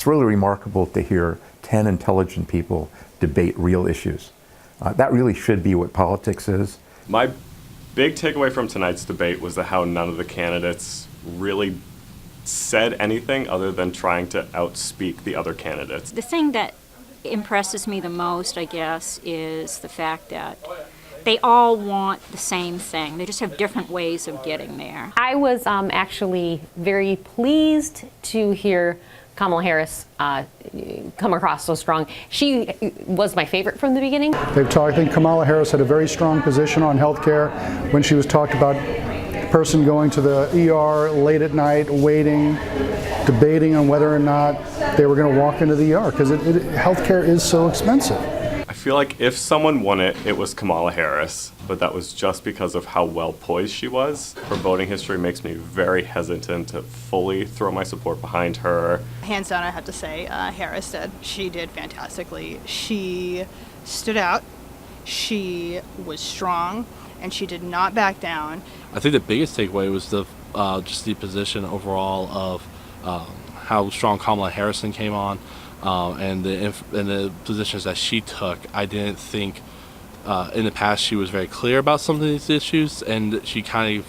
It's really remarkable to hear 10 intelligent people debate real issues. That really should be what politics is. My big takeaway from tonight's debate was that how none of the candidates really said anything other than trying to outspeak the other candidates. The thing that impresses me the most, I guess, is the fact that they all want the same thing. They just have different ways of getting there. I was actually very pleased to hear Kamala Harris come across so strong. She was my favorite from the beginning. They've talked, I think Kamala Harris had a very strong position on health care when she was talked about the person going to the ER late at night, waiting, debating on whether or not they were going to walk into the ER, because health care is so expensive. I feel like if someone won it, it was Kamala Harris, but that was just because of how well poised she was. Her voting history makes me very hesitant to fully throw my support behind her. Hands down, I have to say, Harris did. She did fantastically. She stood out, she was strong, and she did not back down. I think the biggest takeaway was the just the position overall of how strong Kamala Harris came on. And the positions that she took. I didn't think in the past she was very clear about some of these issues, and she kind of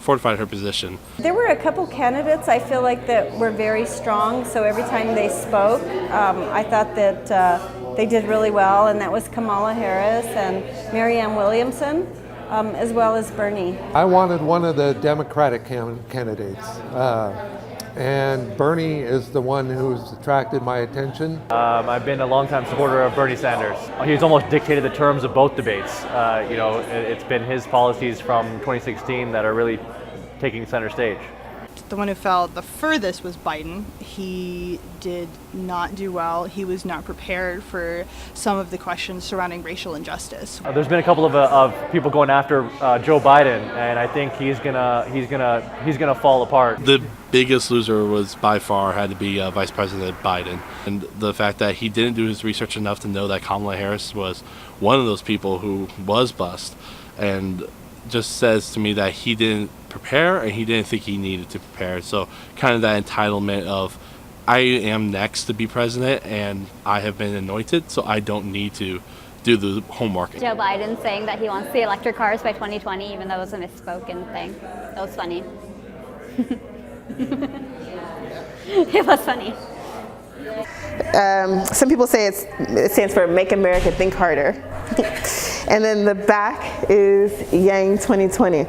fortified her position. There were a couple candidates I feel like that were very strong, so every time they spoke, I thought that they did really well, and that was Kamala Harris and Marianne Williamson, as well as Bernie. I wanted one of the Democratic candidates. And Bernie is the one who's attracted my attention. I've been a longtime supporter of Bernie Sanders. He's almost dictated the terms of both debates. You know, it's been his policies from 2016 that are really taking center stage. The one who fell the furthest was Biden. He did not do well. He was not prepared for some of the questions surrounding racial injustice. There's been a couple of people going after Joe Biden, and I think he's gonna fall apart. The biggest loser was by far had to be Vice President Biden, and the fact that he didn't do his research enough to know that Kamala Harris was one of those people who was bust, and just says to me that he didn't prepare and he didn't think he needed to prepare. So kind of that entitlement of, I am next to be president and I have been anointed, so I don't need to do the homework. Joe Biden saying that he wants the electric cars by 2020, even though it was a misspoken thing. That was funny. It was funny. Some people say it stands for Make America Think Harder. And then the back is Yang 2020.